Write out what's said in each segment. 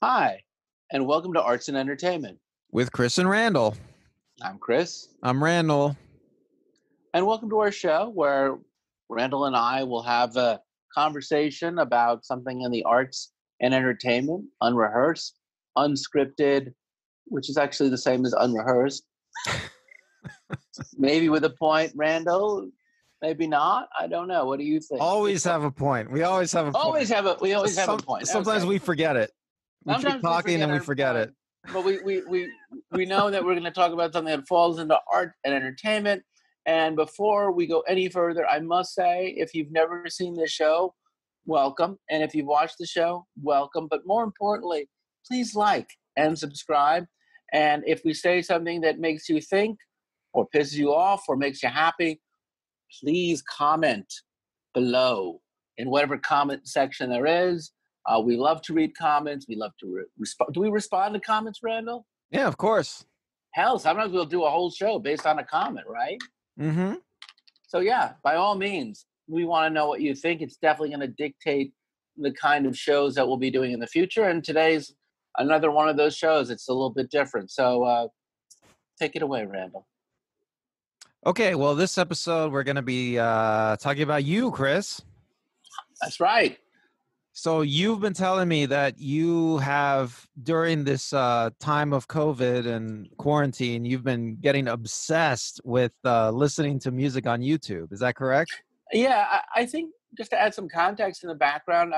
Hi, and welcome to Arts and Entertainment. With Chris and Randall. I'm Chris, I'm Randall. and welcome to our show where Randall and I will have a conversation about something in the arts and entertainment, unrehearsed, unscripted, which is actually the same as unrehearsed. Maybe with a point, Randall. Maybe not. I don't know. What do you think? Always have a point. We always have a point. We always have a point. Sometimes we forget it. We keep talking and we forget it. But we know that we're going to talk about something that falls into art and entertainment. And before we go any further, I must say, if you've never seen this show, welcome. And if you've watched the show, welcome. But more importantly, please like and subscribe. And if we say something that makes you think or pisses you off or makes you happy, please comment below in whatever comment section there is. We love to read comments. We love to respond. Do we respond to comments, Randall? Yeah, of course. Hell, sometimes we'll do a whole show based on a comment, right? Mm-hmm. So yeah, by all means, we want to know what you think. It's definitely going to dictate the kind of shows that we'll be doing in the future. And today's another one of those shows. It's a little bit different. So take it away, Randall. Okay, well, this episode, we're going to be talking about you, Chris. That's right. So you've been telling me that you have, during this time of COVID and quarantine, you've been getting obsessed with listening to music on YouTube. Is that correct? Yeah, I think just to add some context in the background,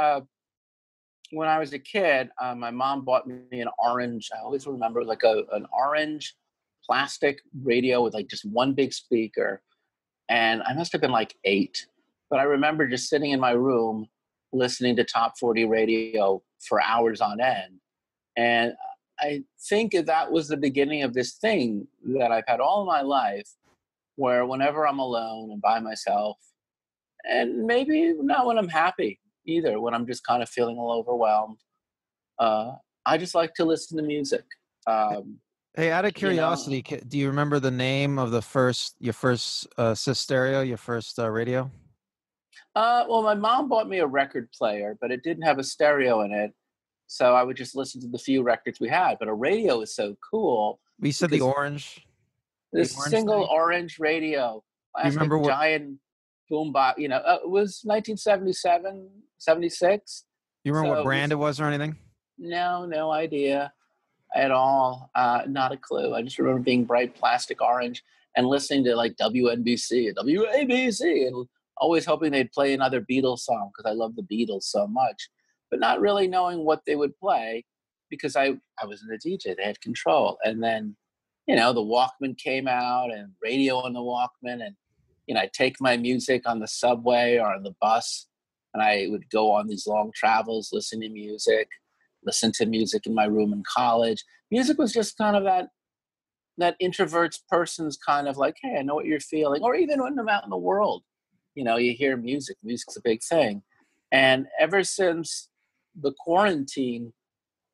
when I was a kid, my mom bought me an orange, I always remember, like an orange plastic radio with like just one big speaker. And I must have been like 8. But I remember just sitting in my room listening to Top 40 radio for hours on end. And I think that was the beginning of this thing that I've had all my life, where whenever I'm alone and by myself, and maybe not when I'm happy either, when I'm just kind of feeling a little overwhelmed, I just like to listen to music. Hey, out of curiosity, do you remember the name of your first stereo, your first radio? Well, my mom bought me a record player, but it didn't have a stereo in it. So I would just listen to the few records we had. But a radio is so cool. We said the orange. This single orange radio. You remember what? Giant boombox. It was 1977, 76. You remember what brand it was or anything? No idea at all. Not a clue. I just remember being bright plastic orange and listening to like WNBC and WABC and always hoping they'd play another Beatles song because I love the Beatles so much, but not really knowing what they would play because I wasn't a DJ. They had control. And then, the Walkman came out and radio on the Walkman. And, I'd take my music on the subway or on the bus and I would go on these long travels, listen to music in my room in college. Music was just kind of that introvert's person's kind of like, hey, I know what you're feeling. Or even when I'm out in the world. You hear music. Music's a big thing. And ever since the quarantine,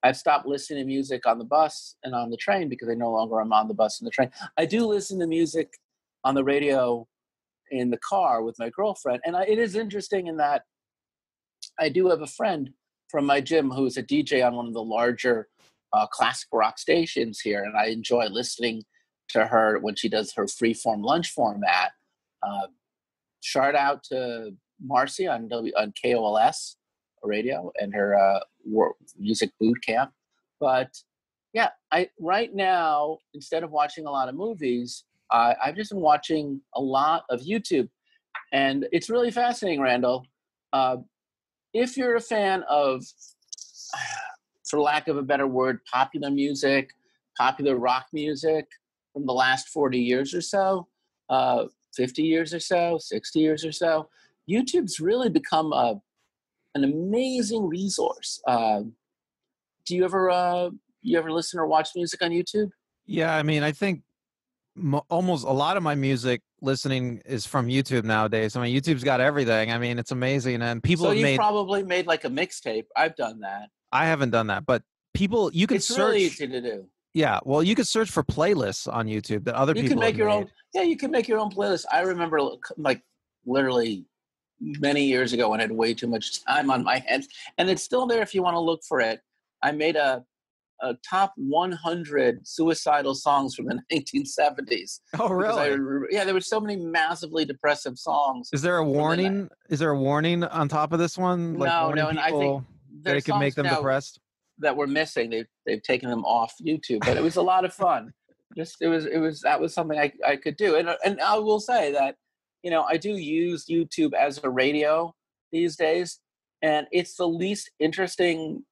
I've stopped listening to music on the bus and on the train because I no longer am on the bus and the train. I do listen to music on the radio in the car with my girlfriend. And it is interesting in that I do have a friend from my gym who's a DJ on one of the larger classic rock stations here. And I enjoy listening to her when she does her freeform lunch format. Shout out to Marci on KLOS radio and her music boot camp. But yeah, right now, instead of watching a lot of movies, I've just been watching a lot of YouTube. And it's really fascinating, Randall. If you're a fan of, for lack of a better word, popular music, popular rock music from the last 40 years or so, 50 years or so, 60 years or so, YouTube's really become an amazing resource. Do you ever listen or watch music on YouTube? Yeah, I mean, I think almost a lot of my music listening is from YouTube nowadays. I mean, YouTube's got everything. I mean, it's amazing, and people. So you've probably made like a mixtape. I've done that. I haven't done that, but you can search. It's really easy to do. Yeah, well, you could search for playlists on YouTube that other people can make have your made. own. Yeah, you can make your own playlist. I remember, like, literally many years ago when I had way too much time on my hands, and it's still there if you want to look for it. I made a top 100 suicidal songs from the 1970s. Oh, really? Yeah, there were so many massively depressive songs. Is there a warning? Is there a warning on top of this one, like No, warning and I think people that it there's could make songs them now depressed? that were missing. They've taken them off YouTube, but it was a lot of fun. Just that was something I could do, and I will say that, I do use YouTube as a radio these days, and it's the least interesting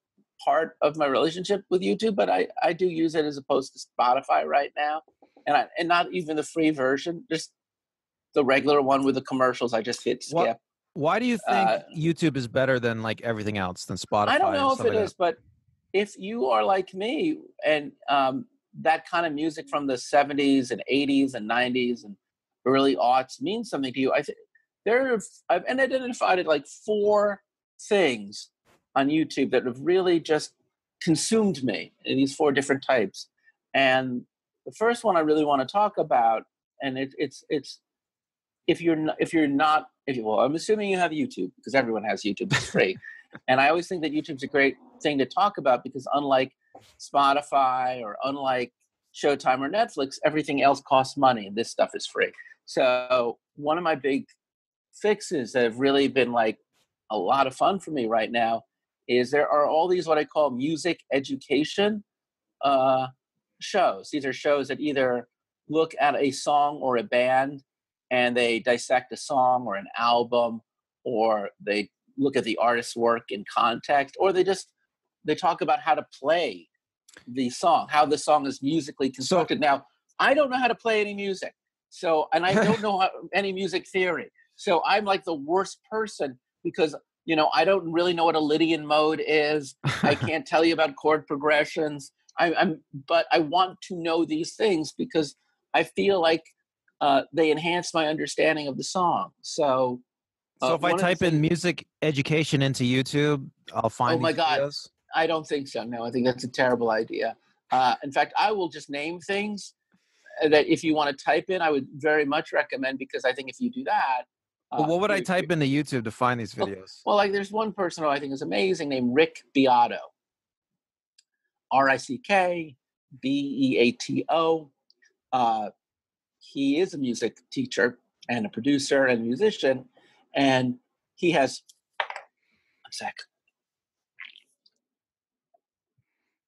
part of my relationship with YouTube, but I do use it as opposed to Spotify right now, and not even the free version, just the regular one with the commercials. I just hit skip. Why do you think YouTube is better than like everything else, than I don't Spotify and know if stuff it like is, that? but if you are like me and that kind of music from the 70s and 80s and 90s and early aughts means something to you, I think I've identified like 4 things on YouTube that have really just consumed me in these 4 different types. And the first one I really want to talk about, and it's well, I'm assuming you have YouTube, because everyone has YouTube. It's free. And I always think that YouTube's a great thing to talk about, because unlike Spotify or unlike Showtime or Netflix, everything else costs money and this stuff is free. So one of my big fixes that have really been like a lot of fun for me right now is there are all these what I call music education shows. These are shows that either look at a song or a band and they dissect a song or an album, or they look at the artist's work in context, or they talk about how to play the song, how the song is musically constructed. Now, I don't know how to play any music, and I don't know any music theory. So I'm like the worst person, because I don't really know what a Lydian mode is. I can't tell you about chord progressions. But I want to know these things because I feel like they enhance my understanding of the song. So if I type in music education into YouTube, I'll find these videos? I don't think so. No, I think that's a terrible idea. In fact, I will just name things that if you want to type in, I would very much recommend, because I think if you do that. Well, what would I type into YouTube to find these videos? Well, like there's one person who I think is amazing named Rick Beato. RickBeato. He is a music teacher and a producer and musician, and he has one sec.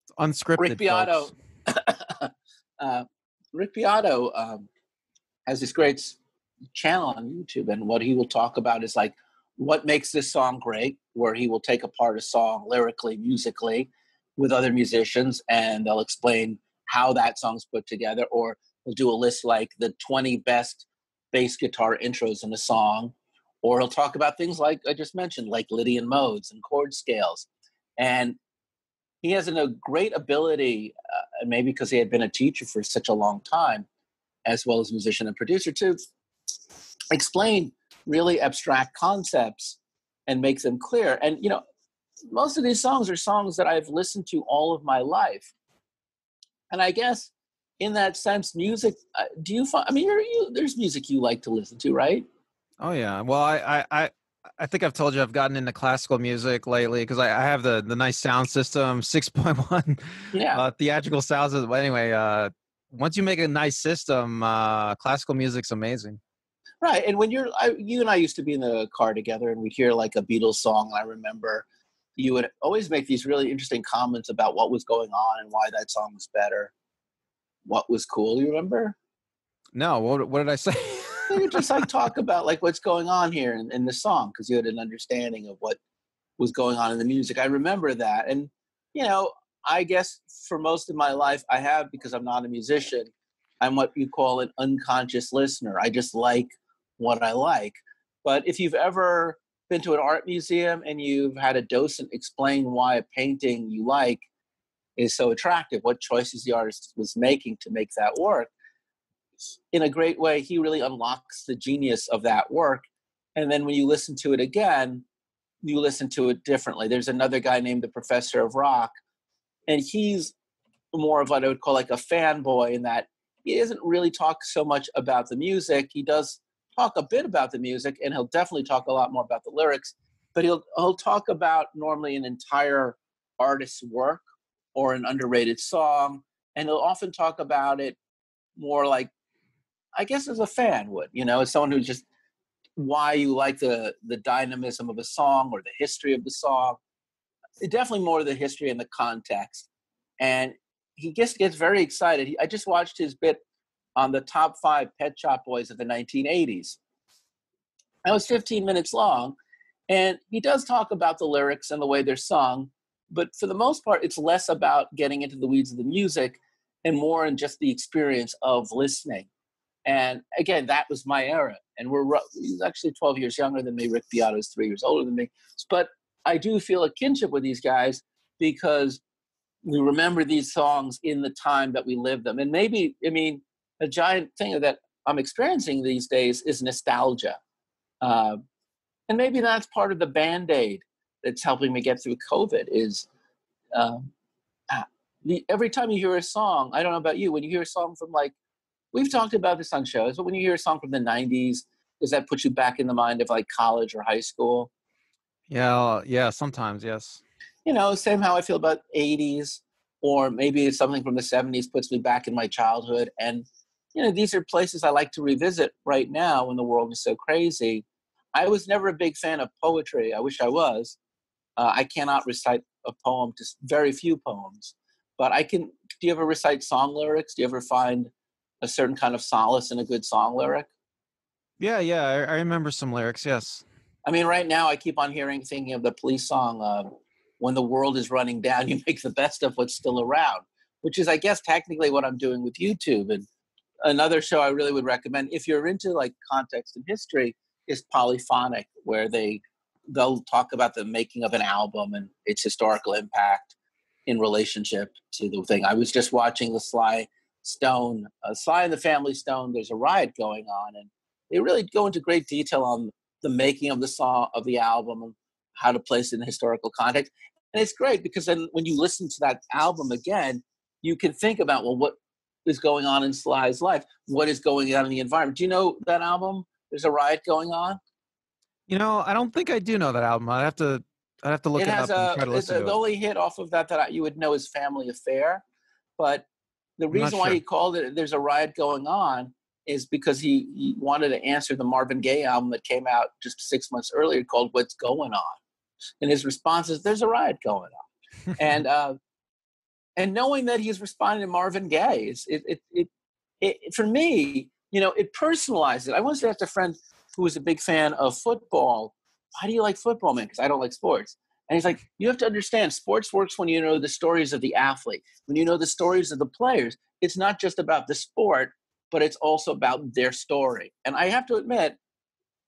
It's unscripted. Rick Beato. Rick Beato has this great channel on YouTube, and what he will talk about is like what makes this song great, where he will take apart a song lyrically, musically, with other musicians, and they'll explain how that song's put together, or he'll do a list like the 20 best bass guitar intros in a song, or he'll talk about things like I just mentioned, like Lydian modes and chord scales. And he has a great ability, and maybe because he had been a teacher for such a long time, as well as musician and producer, to explain really abstract concepts and make them clear. And, most of these songs are songs that I've listened to all of my life. And I guess in that sense, music, do you find, there's music you like to listen to, right? Oh yeah. Well, I think I've told you I've gotten into classical music lately, because I have the nice sound system, 6.1 theatrical sound system. But anyway, once you make a nice system, classical music's amazing. Right. And when you and I used to be in the car together, and we'd hear like a Beatles song. I remember you would always make these really interesting comments about what was going on and why that song was better. What was cool, you remember? No, what did I say? You just like talk about like what's going on here in the song, because you had an understanding of what was going on in the music. I remember that. And, I guess for most of my life I have, because I'm not a musician, I'm what you call an unconscious listener. I just like what I like. But if you've ever been to an art museum and you've had a docent explain why a painting you like is so attractive, what choices the artist was making to make that work, in a great way, he really unlocks the genius of that work. And then when you listen to it again, you listen to it differently. There's another guy named the Professor of Rock, and he's more of what I would call like a fanboy, in that he doesn't really talk so much about the music. He does talk a bit about the music, and he'll definitely talk a lot more about the lyrics, but he'll talk about normally an entire artist's work or an underrated song, and they'll often talk about it more like, I guess, as a fan would, as someone who's just why you like the dynamism of a song or the history of the song. Definitely more the history and the context. And he gets very excited. I just watched his bit on the top 5 Pet Shop Boys of the 1980s. That was 15 minutes long. And he does talk about the lyrics and the way they're sung. But for the most part, it's less about getting into the weeds of the music and more in just the experience of listening. And again, that was my era. And he's actually 12 years younger than me. Rick Beato is 3 years older than me. But I do feel a kinship with these guys because we remember these songs in the time that we lived them. And maybe, a giant thing that I'm experiencing these days is nostalgia. And maybe that's part of the Band-Aid that's helping me get through COVID is every time you hear a song, I don't know about you, when you hear a song from we've talked about this on shows, but when you hear a song from the 90s, does that put you back in the mind of college or high school? Yeah, sometimes, yes. Same how I feel about 80s, or maybe it's something from the 70s puts me back in my childhood. And, these are places I like to revisit right now when the world is so crazy. I was never a big fan of poetry. I wish I was. I cannot recite a poem, just very few poems. But I can. Do you ever recite song lyrics? Do you ever find a certain kind of solace in a good song lyric? Yeah, I remember some lyrics, yes. Right now I keep on thinking of the Police song, when the world is running down, you make the best of what's still around, which is, I guess, technically what I'm doing with YouTube. And another show I really would recommend, if you're into context and history, is Polyphonic, where they'll talk about the making of an album and its historical impact in relationship to the thing. I was just watching the Sly and the Family Stone. There's a riot going on, and they really go into great detail on the making of the song, of the album, and how to place it in historical context. And it's great because then when you listen to that album again, you can think about, well, what is going on in Sly's life? What is going on in the environment? Do you know that album? There's a riot going on. I don't think I do know that album. I'd have to look it up and try to listen to it. The only hit off of that you would know is Family Affair. But the reason why he called it There's a Riot Going On is because he wanted to answer the Marvin Gaye album that came out just 6 months earlier called What's Going On. And his response is, there's a riot going on. And knowing that he's responding to Marvin Gaye, it for me, it personalized it. I once asked a friend who was a big fan of football, why do you like football, man? Because I don't like sports. And he's like, you have to understand, sports works when you know the stories of the athlete, when you know the stories of the players. It's not just about the sport, but it's also about their story. And I have to admit,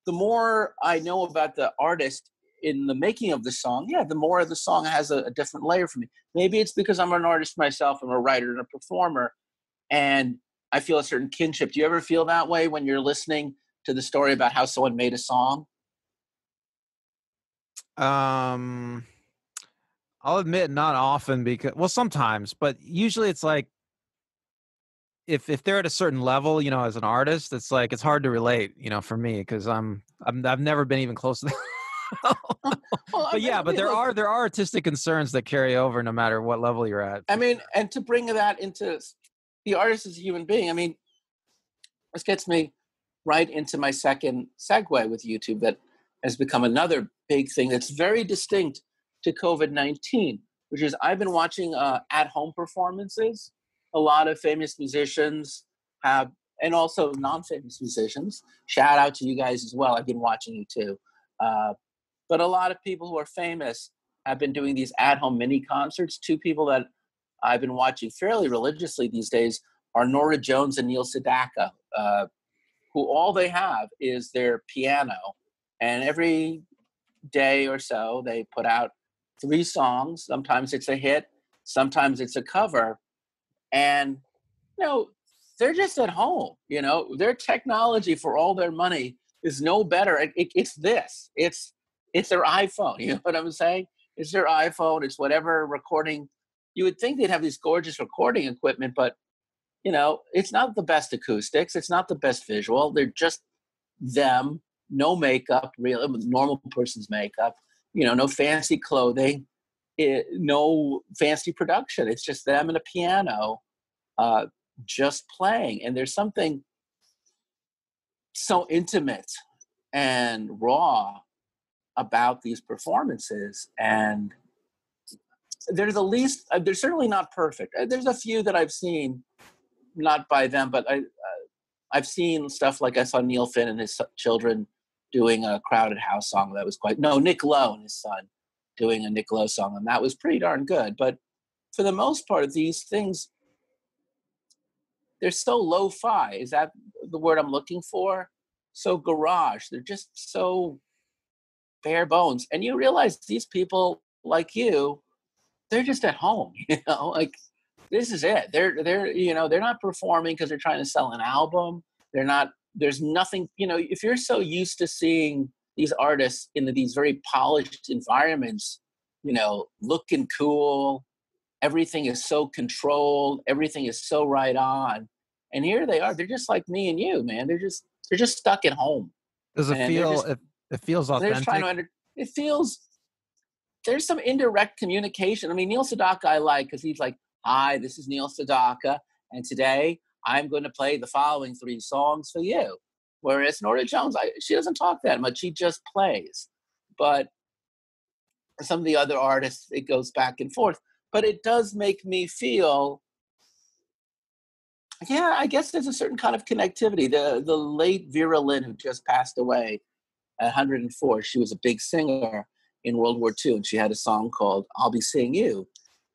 the more I know about the artist in the making of the song, the more the song has a different layer for me. Maybe it's because I'm an artist myself, I'm a writer and a performer, and I feel a certain kinship. Do you ever feel that way when you're listening to the story about how someone made a song? I'll admit not often sometimes, but usually it's if they're at a certain level, as an artist, it's hard to relate, for me, because I've never been even close to that. But there are artistic concerns that carry over no matter what level you're at. And to bring that into the artist as a human being, this gets me right into my second segue with YouTube that has become another big thing that's very distinct to COVID-19, which is I've been watching at-home performances. A lot of famous musicians have, and also non-famous musicians. Shout out to you guys as well. I've been watching you too. But a lot of people who are famous have been doing these at-home mini concerts. Two people that I've been watching fairly religiously these days are Norah Jones and Neil Sedaka, who all they have is their piano. And every day or so, they put out 3 songs. Sometimes it's a hit. Sometimes it's a cover. And, they're just at home. Their technology for all their money is no better. It's this. It's their iPhone. You know what I'm saying? It's their iPhone. It's whatever recording. You would think they'd have this gorgeous recording equipment, but, it's not the best acoustics. It's not the best visual. They're just them. No makeup, real normal person's makeup. No fancy clothing. no fancy production. It's just them and a piano, just playing. And there's something so intimate and raw about these performances. And they're they're certainly not perfect. There's a few that I've seen, not by them, but I've seen stuff like I saw Neil Finn and his children doing a Crowded House song that was Nick Lowe and his son doing a Nick Lowe song, and that was pretty darn good. But for the most part, these things, they're so lo-fi. Is that the word I'm looking for? So garage. They're just so bare bones. And you realize these people like you, they're just at home, like this is it. They're they're not performing because they're trying to sell an album. There's nothing, if you're so used to seeing these artists in these very polished environments, looking cool, everything is so controlled, everything is so right on. And here they are, they're just like me and you, man. They're just stuck at home. Does it feel, it feels authentic? It feels, there's some indirect communication. I mean, Neil Sedaka I like because he's like, hi, this is Neil Sedaka, and today I'm going to play the following 3 songs for you. Whereas Norah Jones, she doesn't talk that much. She just plays. But some of the other artists, it goes back and forth. But it does make me feel, yeah, I guess there's a certain kind of connectivity. The late Vera Lynn, who just passed away at 104, she was a big singer in World War II, and she had a song called I'll Be Seeing You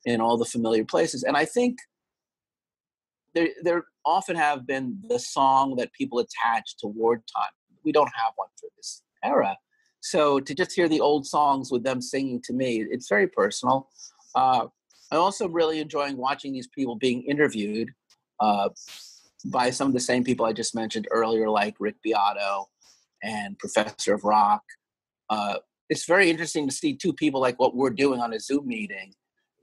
in All the Familiar Places. And I think there often have been the song that people attach to wartime. We don't have one for this era. So to just hear the old songs with them singing to me, it's very personal. I'm also really enjoying watching these people being interviewed by some of the same people I just mentioned earlier, like Rick Beato and Professor of Rock. It's very interesting to see 2 people like what we're doing on a Zoom meeting.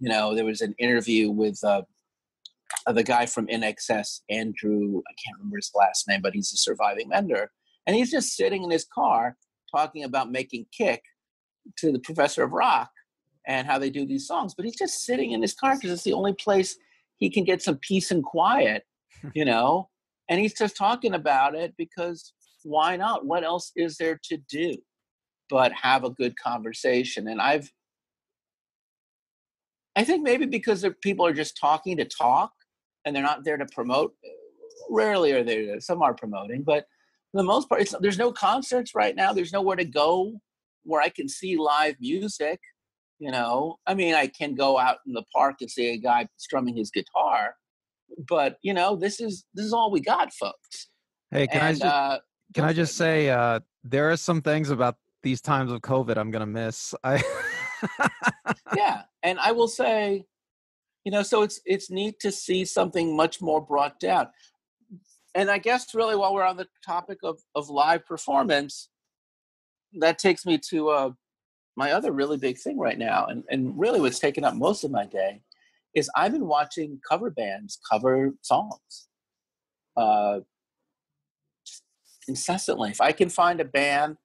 There was an interview with the guy from INXS, Andrew, I can't remember his last name, but he's a surviving member. And he's just sitting in his car talking about making Kick to the Professor of Rock and how they do these songs. But he's just sitting in his car because it's the only place he can get some peace and quiet, and he's just talking about it because why not? What else is there to do but have a good conversation? And I think maybe because people are just talking to talk and they're not there to promote. Rarely are they. Some are promoting, but for the most part, there's no concerts right now. There's nowhere to go where I can see live music. I mean, I can go out in the park and see a guy strumming his guitar, but this is all we got, folks. Hey, can I just say there are some things about these times of COVID I'm gonna miss. Yeah, and I will say, so it's neat to see something much more brought down. And I guess really while we're on the topic of live performance, that takes me to my other really big thing right now, and really what's taken up most of my day, is I've been watching cover bands cover songs incessantly. If I can find a band,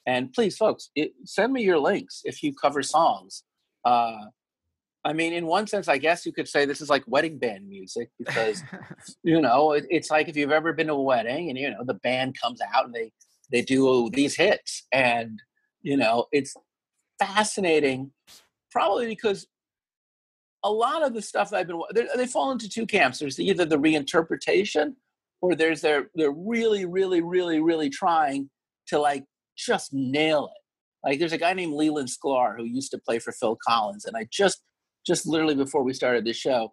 and please, folks, send me your links if you cover songs. I mean, in one sense, I guess you could say this is like wedding band music because, it's like if you've ever been to a wedding and, the band comes out and they do these hits and, it's fascinating, probably because a lot of the stuff that I've been, they fall into 2 camps. There's either the reinterpretation or there's they're really, really, really, really trying to like just nail it. Like there's a guy named Leland Sklar who used to play for Phil Collins. And I just literally before we started this show,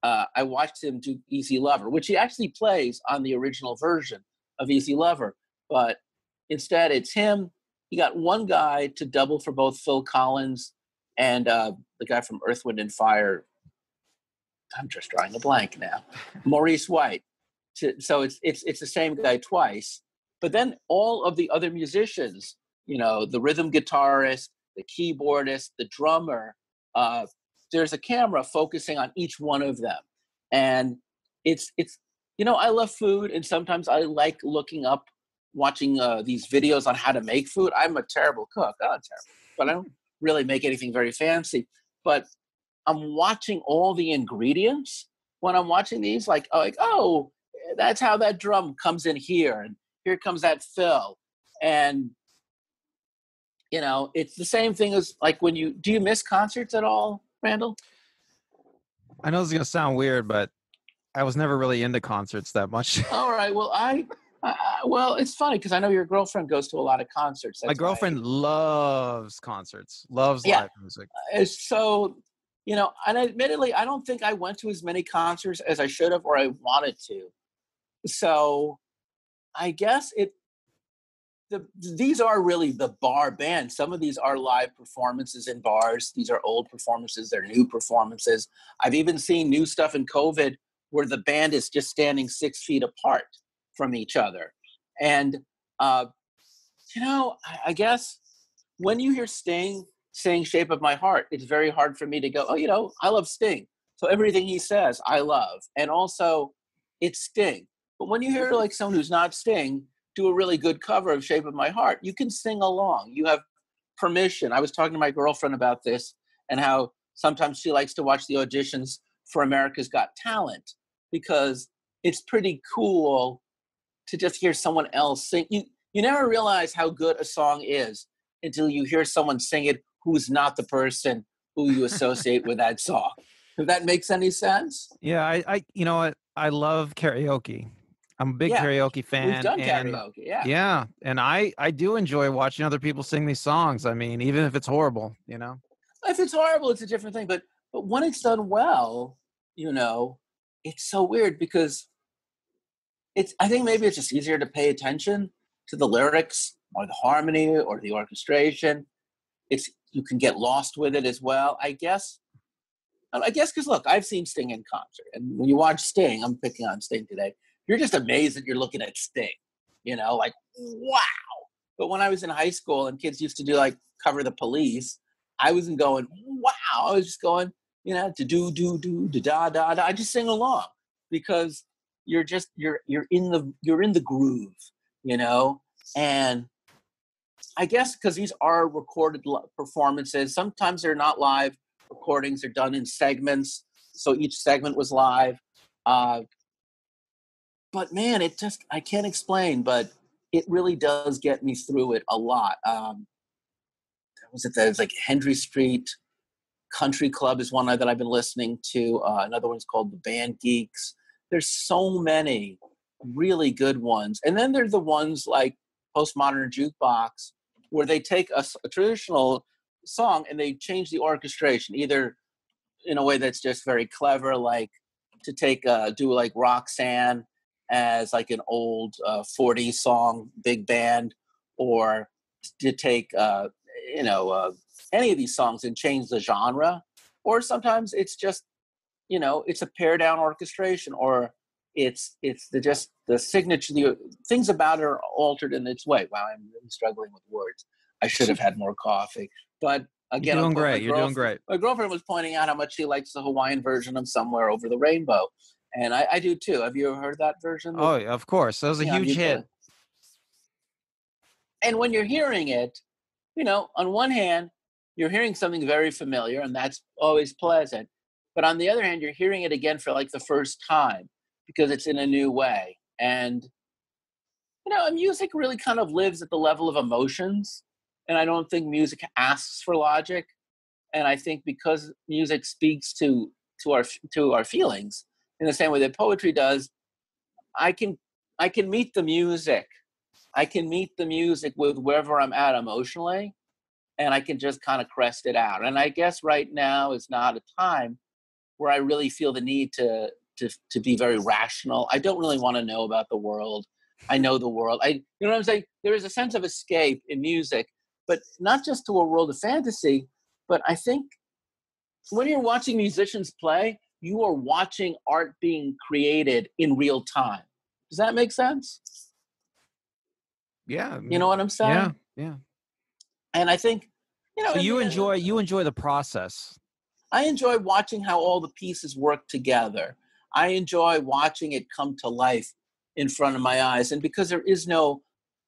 I watched him do Easy Lover, which he actually plays on the original version of Easy Lover. But instead it's him. He got one guy to double for both Phil Collins and the guy from Earth, Wind, and Fire. I'm just drawing a blank now. Maurice White. So it's the same guy twice. But then all of the other musicians, the rhythm guitarist, the keyboardist, the drummer, there's a camera focusing on each one of them. And it's I love food, and sometimes I like watching these videos on how to make food. I'm a terrible cook. I'm not terrible, but I don't really make anything very fancy. but I'm watching all the ingredients when I'm watching these, like, oh, that's how that drum comes in here, and here comes that fill. And, it's the same thing as like do you miss concerts at all, Randall? I know this is going to sound weird, but I was never really into concerts that much. All right. Well, well, it's funny because I know your girlfriend goes to a lot of concerts. My That's why. girlfriend loves concerts, loves Yeah. live music. So, and admittedly, I don't think I went to as many concerts as I should have or I wanted to. So I guess these are really the bar bands. Some of these are live performances in bars. These are old performances. They're new performances. I've even seen new stuff in COVID where the band is just standing 6 feet apart from each other. And, I guess when you hear Sting sing Shape of My Heart, it's very hard for me to go, oh, I love Sting. So everything he says, I love. And also, it's Sting. But when you hear like someone who's not Sting do a really good cover of Shape of My Heart, you can sing along. You have permission. I was talking to my girlfriend about this and how sometimes she likes to watch the auditions for America's Got Talent because it's pretty cool to just hear someone else sing. You never realize how good a song is until you hear someone sing it who's not the person who you associate with that song. If that makes any sense? Yeah, I you know what? I love karaoke. I'm a big Yeah, karaoke we've fan, done and karaoke, yeah. yeah, and I do enjoy watching other people sing these songs. I mean, even if it's horrible, If it's horrible, it's a different thing. But when it's done well, it's so weird because I think maybe it's just easier to pay attention to the lyrics or the harmony or the orchestration. You can get lost with it as well. I guess because look, I've seen Sting in concert, and when you watch Sting, I'm picking on Sting today. You're just amazed that you're looking at Sting, like wow. But when I was in high school and kids used to do like Cover the Police, I wasn't going wow. I was just going to do da da da. I just sing along because you're in the groove, and I guess because these are recorded performances. Sometimes they're not live recordings; they're done in segments. So each segment was live. But man, I can't explain, but it really does get me through it a lot. There's like Hendry Street Country Club is one that I've been listening to. Another one's called The Band Geeks. There's so many really good ones. And then there's the ones like Postmodern Jukebox, where they take a traditional song and they change the orchestration, either in a way that's just very clever, like to do like Roxanne as like an old 40s song, big band, or to take any of these songs and change the genre, or sometimes it's just it's a pared down orchestration, or it's the signature. The things about it are altered in its way. Wow, I'm really struggling with words. I should have had more coffee. But again, you're doing great. You're doing great. My girlfriend was pointing out how much she likes the Hawaiian version of "Somewhere Over the Rainbow," and I do too. Have you ever heard that version? Oh, yeah, of course, that was a huge hit. And when you're hearing it, on one hand, you're hearing something very familiar, and that's always pleasant. But on the other hand, you're hearing it again for like the first time because it's in a new way. And, music really kind of lives at the level of emotions. And I don't think music asks for logic. And I think because music speaks to our feelings in the same way that poetry does, I can meet the music. I can meet the music with wherever I'm at emotionally, and I can just kind of crest it out. And I guess right now is not a time where I really feel the need to be very rational. I don't really want to know about the world. I know the world. You know what I'm saying? There is a sense of escape in music, but not just to a world of fantasy, but I think when you're watching musicians play, you are watching art being created in real time. Does that make sense? Yeah. You know what I'm saying? Yeah. And I think, so you enjoy the process. I enjoy watching how all the pieces work together. I enjoy watching it come to life in front of my eyes. And because there is no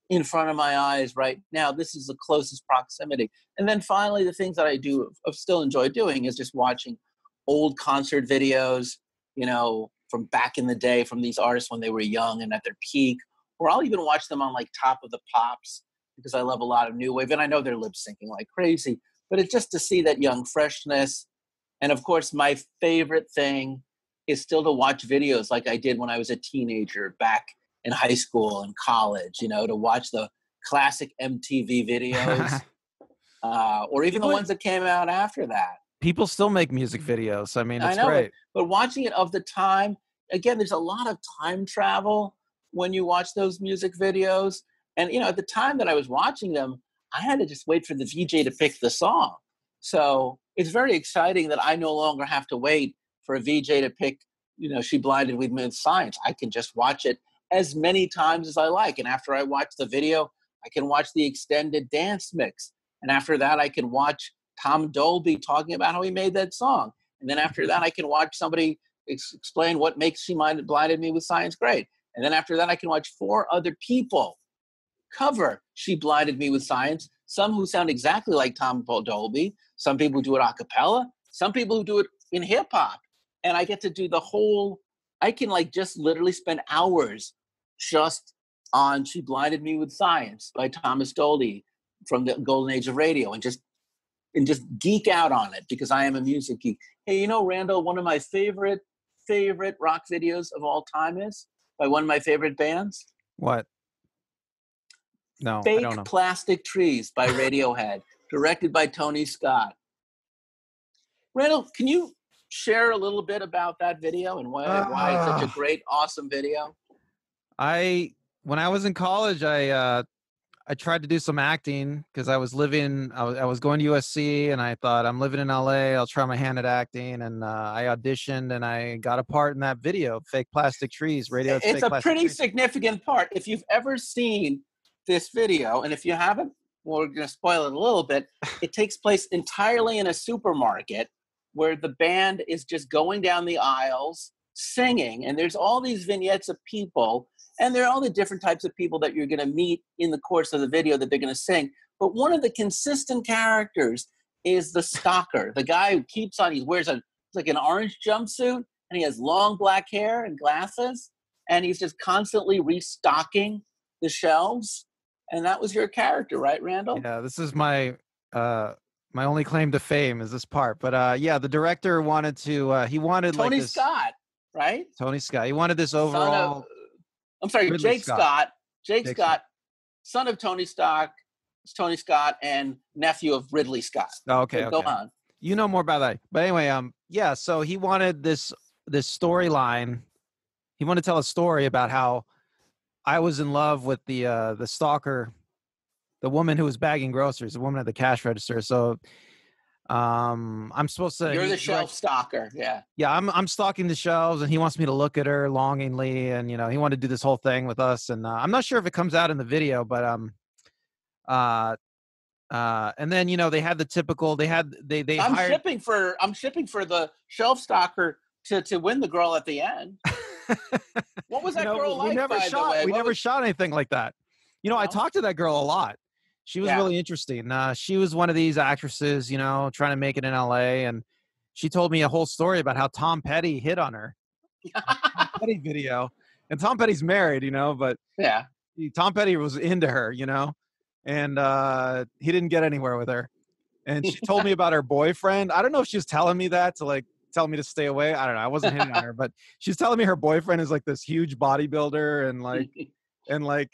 in front of my eyes right now. This is the closest proximity. And then finally, the things that I do still enjoy doing is just watching old concert videos, from back in the day, from these artists when they were young and at their peak. Or I'll even watch them on like Top of the Pops, because I love a lot of new wave. And I know they're lip syncing like crazy, but it's just to see that young freshness. And of course, my favorite thing is still to watch videos like I did when I was a teenager back in high school and college, to watch the classic MTV videos, or even the ones that came out after that. People still make music videos. I mean, it's I know, great. but watching it of the time, again, there's a lot of time travel when you watch those music videos. And, at the time that I was watching them, I had to just wait for the VJ to pick the song. So it's very exciting that I no longer have to wait for a VJ to pick, She Blinded Me with Science. I can just watch it as many times as I like. And after I watch the video, I can watch the extended dance mix. And after that, I can watch Tom Dolby talking about how he made that song. And then after that, I can watch somebody explain what makes She Blinded Me with Science great. And then after that, I can watch 4 other people cover She Blinded Me with Science, some who sound exactly like Tom Dolby, some people who do it a cappella, some people who do it in hip hop. And I get to do the whole, I can just literally spend hours just on She Blinded Me with Science by Thomas Dolby from the golden age of radio, and just geek out on it because I am a music geek. Hey, Randall, one of my favorite rock videos of all time is by one of my favorite bands. What? No, Fake I don't know. Plastic Trees by Radiohead, directed by Tony Scott. Randall, can you share a little bit about that video and why it's such a great, awesome video? When I was in college, I tried to do some acting because I was going to USC, and I thought, I'm living in LA, I'll try my hand at acting. And I auditioned and I got a part in that video, Fake Plastic Trees, Radiohead's It's Fake a Plastic pretty Trees. significant part. If you've ever seen this video, and if you haven't, well, we're going to spoil it a little bit. It takes place entirely in a supermarket where the band is just going down the aisles singing, and there's all these vignettes of people, and there are all the different types of people that you're going to meet in the course of the video that they're going to sing. But one of the consistent characters is the stalker, the guy who keeps on, he wears like an orange jumpsuit, and he has long black hair and glasses, and he's just constantly restocking the shelves. And that was your character, right, Randall? Yeah, this is my only claim to fame is this part. But yeah, the director wanted to, he wanted Tony like this. Scott, right? Tony Scott. He wanted this overall. Jake Scott. Jake Scott, son of Tony Scott, and nephew of Ridley Scott. Oh, okay, so go on. You know more about that. But anyway, yeah, so he wanted this storyline. He wanted to tell a story about how I was in love with the stalker, the woman who was bagging groceries, the woman at the cash register. So I'm supposed to. You're the shelf stalker, yeah. Yeah, I'm stalking the shelves, and he wants me to look at her longingly, and he wanted to do this whole thing with us. And I'm not sure if it comes out in the video, but and then they had the typical. They I'm hired. I'm shipping for the shelf stalker to win the girl at the end. What was that girl like? We never shot anything like that. I talked to that girl a lot. She was really interesting. She was one of these actresses, trying to make it in LA, and she told me a whole story about how Tom Petty hit on her. Tom Petty video, and Tom Petty's married, but yeah, Tom Petty was into her, and he didn't get anywhere with her. And she told me about her boyfriend. I don't know if she was telling me that to tell me to stay away. I don't know. I wasn't hitting on her, but she's telling me her boyfriend is like this huge bodybuilder, and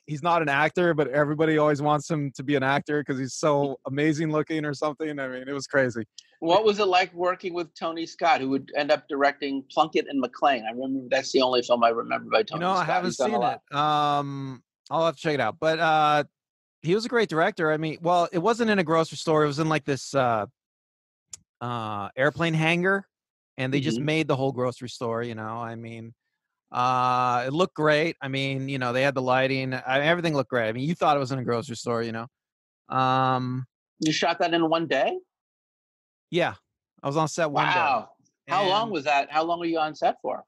he's not an actor, but everybody always wants him to be an actor because he's so amazing looking or something. I mean, it was crazy. What was it like working with Tony Scott, who would end up directing Plunkett and McLean? I remember that's the only film I remember by Tony Scott. I haven't seen it. I'll have to check it out. But he was a great director. I mean, well, it wasn't in a grocery store. It was in like this airplane hangar, and they just made the whole grocery store. I mean. It looked great. I mean, they had the lighting. Everything looked great. I mean, you thought it was in a grocery store, You shot that in one day? Yeah. I was on set one day. Wow. How long was that? How long were you on set for?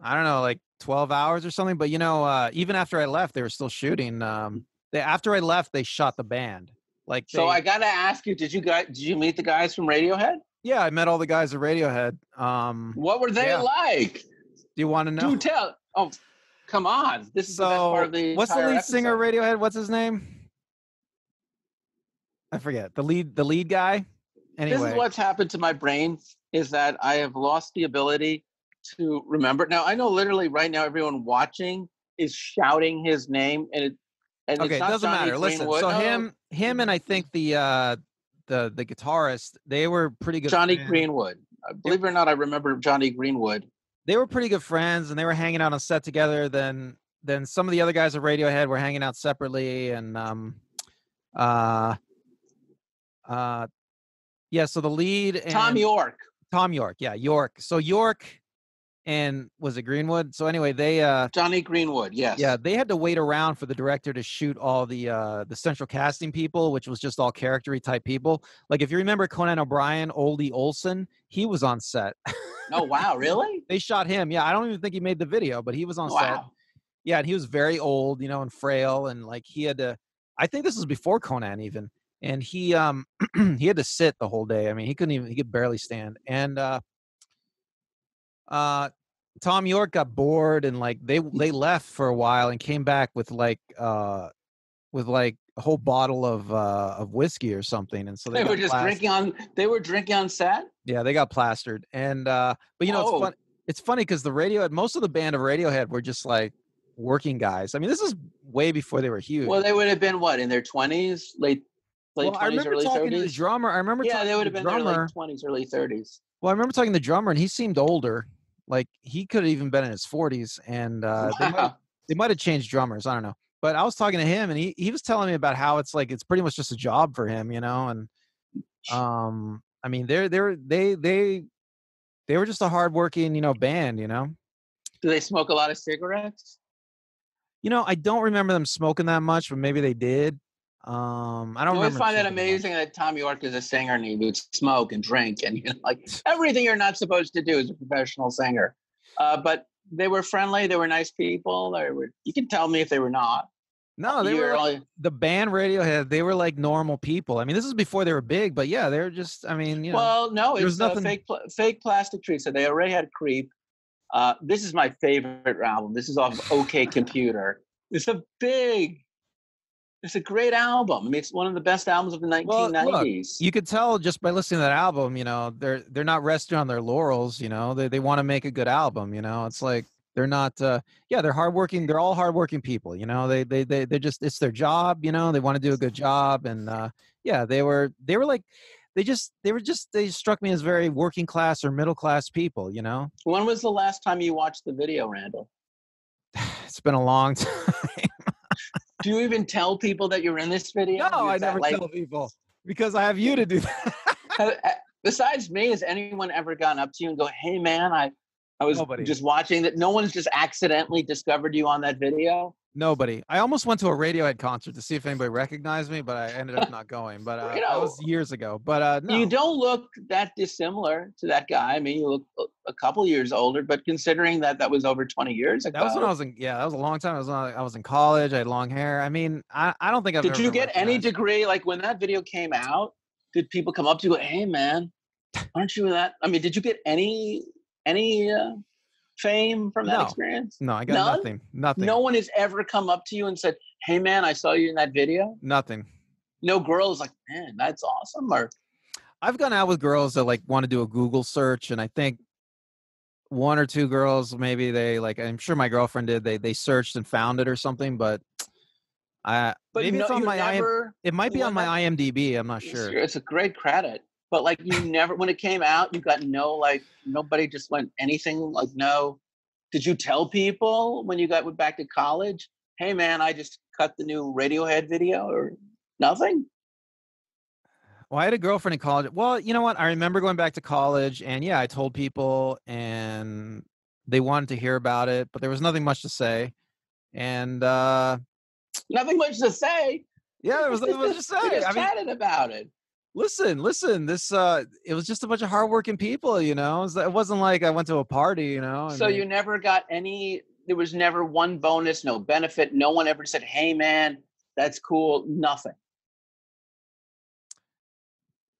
I don't know, like 12 hours or something. But even after I left, they were still shooting. After I left, they shot the band. Like So I gotta ask you, did you meet the guys from Radiohead? yeah, I met all the guys at Radiohead. What were they Yeah. like? Do you want to know? Do tell. Oh, come on. This is the best part of the What's the entire lead episode. singer of Radiohead? What's his name? I forget. The lead guy. Anyway. This is what's happened to my brain, is that I have lost the ability to remember. Now, I know literally right now everyone watching is shouting his name, and okay, it's not it doesn't Johnny matter. Listen, Greenwood. so No, him and I think the guitarist, they were pretty good Johnny friends. Greenwood. Believe it or not, I remember Johnny Greenwood. They were pretty good friends, and they were hanging out on set together. Then some of the other guys at Radiohead were hanging out separately, and yeah. So the lead and Tom York. Yeah, York. So York and was it Greenwood? So anyway, they Johnny Greenwood, yes. yeah, they had to wait around for the director to shoot all the central casting people, which was just all character-y type people. Like if you remember Conan O'Brien, Oldie Olsen, he was on set. Oh wow, really? They shot him. Yeah, I don't even think he made the video, but he was on set. Yeah, and he was very old, and frail, and like he had to. I think this was before Conan even, and he he had to sit the whole day. I mean, he could barely stand. And Tom York got bored, and like they left for a while and came back with like a whole bottle of whiskey or something. And so they were just drinking on. They were drinking on set. Yeah, they got plastered. And but it's fun. It's funny because the Radiohead, most of the band of Radiohead were just like working guys. I mean, this is way before they were huge. Well, they would have been what, in their 20s, late 20s, early 30s. To the drummer. I remember. Yeah, they would have been in their late 20s, early 30s. Well, I remember talking to the drummer, and he seemed older. Like he could have even been in his 40s, and they might have changed drummers. I don't know. But I was talking to him, and he was telling me about how it's like it's pretty much just a job for him, and I mean they were just a hardworking, band, Do they smoke a lot of cigarettes? I don't remember them smoking that much, but maybe they did. I don't remember. I find it amazing that Tom York is a singer and he would smoke and drink and like everything you're not supposed to do as a professional singer. But they were friendly. They were nice people. You can tell me if they were not. No, they were the band Radiohead. They were like normal people. I mean, this is before they were big, but yeah, they're just. I mean, Well, no, it's nothing. Fake Plastic Trees. So they already had Creep. This is my favorite album. This is off OK Computer. It's a great album. I mean, it's one of the best albums of the 1990s. Well, look, you could tell just by listening to that album. They're not resting on their laurels. They want to make a good album. It's like. They're not, they're hardworking. They're all hardworking people. They just, it's their job. They want to do a good job. And they struck me as very working class or middle class people. When was the last time you watched the video, Randall? It's been a long time. Do you even tell people that you're in this video? No, I never tell people because I have you to do that. Besides me, has anyone ever gone up to you and go, "Hey, man, I was just watching that." No one's just accidentally discovered you on that video? Nobody. I almost went to a Radiohead concert to see if anybody recognized me, but I ended up not going. But that was years ago. But no. You don't look that dissimilar to that guy. I mean, you look a couple years older, but considering that was over 20 years ago. That was when I was that was a long time. I was in college. I had long hair. I mean, I don't think I've Did you get any degree, like when that video came out, did people come up to you and go, "Hey, man, aren't you that?" I mean, did you get any fame from that experience? No, I got nothing. No one has ever come up to you and said, "Hey, man, I saw you in that video"? Nothing. No girls like, "Man, that's awesome." Or I've gone out with girls that like want to do a Google search, and I think one or two girls, maybe they like, I'm sure my girlfriend did, they searched and found it or something, but maybe it's on it might be on my IMDb. I'm not sure. It's a great credit. But like you never, when it came out, you got nobody just went anything like, no. Did you tell people when you went back to college, "Hey man, I just cut the new Radiohead video," or nothing? Well, I had a girlfriend in college. Well, you know what? I remember going back to college and I told people and they wanted to hear about it, but there was nothing much to say. And nothing much to say? Yeah, there was nothing much to say. We just chatted about it. Listen, this it was just a bunch of hardworking people, you know. It wasn't like I went to a party, you know. I So you mean, never got any, there was never one bonus, no benefit. No one ever said, hey, man, that's cool. Nothing.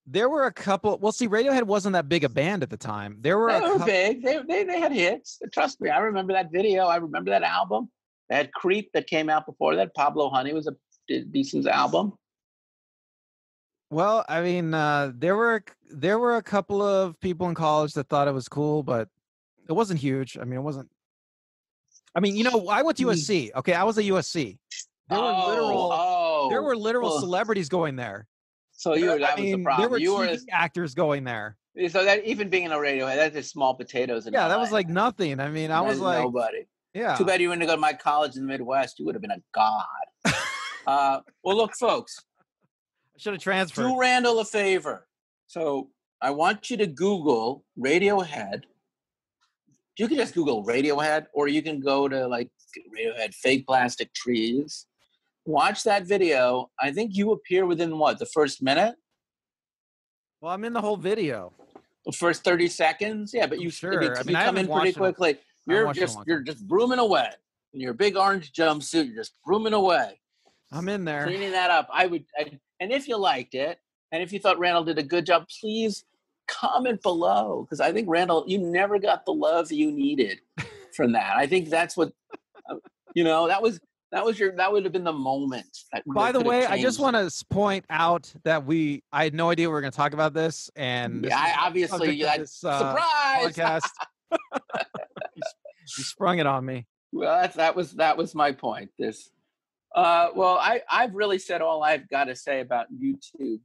there were a couple. Well, see, Radiohead wasn't that big a band at the time. There were They a were couple. big. They had hits. Trust me. I remember that video. I remember that album. That Creep that came out before that. Pablo Honey was a decent album. Well, I mean, there were a couple of people in college that thought it was cool, but it wasn't huge. I mean, it wasn't. I mean, you know, I went to USC. Okay, I was at USC. There were literal Well, celebrities going there. so you were, I that was the mean, there problem. were You were, TV actors going there. so that even being in a Radiohead, that's just small potatoes in Yeah, that LA. was like nothing. I mean, I was That's like, nobody. yeah. Too bad you went to go to my college in the Midwest. You would have been a god. Well, look, folks, I should have transferred. do Randall a favor. So I want you to Google Radiohead. You can just Google Radiohead, or you can go to like Radiohead Fake Plastic Trees. Watch that video. I think you appear within what, the first minute? Well, I'm in the whole video. The first 30 seconds? Yeah, but you Sure. I mean, you I come haven't in pretty watched it. quickly. You're just brooming away. In your big orange jumpsuit, you're just brooming away. I'm in there. Cleaning that up. And if you liked it, and if you thought Randall did a good job, please comment below. Because I think Randall, you never got the love you needed from that. I think that's what, that would have been the moment. By the way, I just want to point out that I had no idea we were going to talk about this, and obviously surprise podcast. You sprung it on me. Well, that was my point. I've really said all I've got to say about YouTube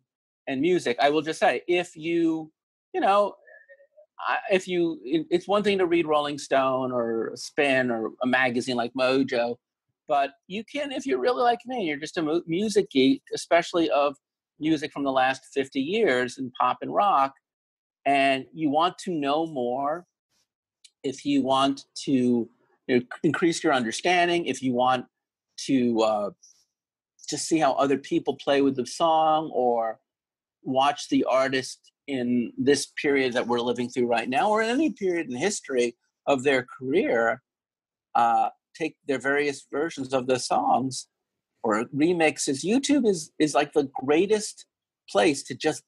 and music. I will just say, it's one thing to read Rolling Stone or Spin or a magazine like Mojo, but you can, if you're really like me, you're just a music geek, especially of music from the last 50 years in pop and rock, and you want to know more, if you want to increase your understanding, if you want to just see how other people play with the song or watch the artist in this period that we're living through right now, or in any period in history of their career, take their various versions of the songs or remixes. YouTube is like the greatest place to just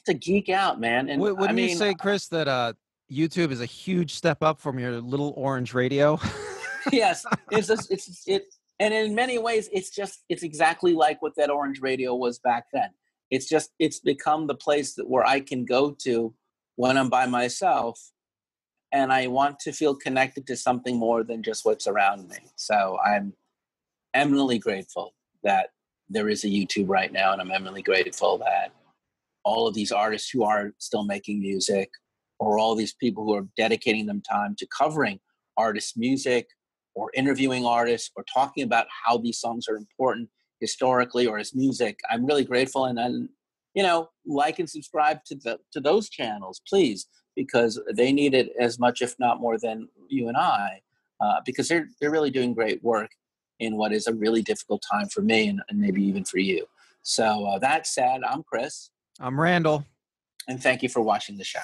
to geek out, man. And wouldn't you say, Chris, that YouTube is a huge step up from your little orange radio? Yes, and in many ways, it's exactly like what that orange radio was back then. It's become the place where I can go to when I'm by myself, and I want to feel connected to something more than just what's around me. So I'm eminently grateful that there is a YouTube right now, and I'm eminently grateful that all of these artists who are still making music, or all these people who are dedicating them time to covering artists' music, or interviewing artists, or talking about how these songs are important historically or as music. I'm really grateful, and like and subscribe to those channels, please, because they need it as much, if not more, than you and I, because they're really doing great work in what is a really difficult time for me, and maybe even for you. So that said, I'm Chris. I'm Randall. And thank you for watching the show.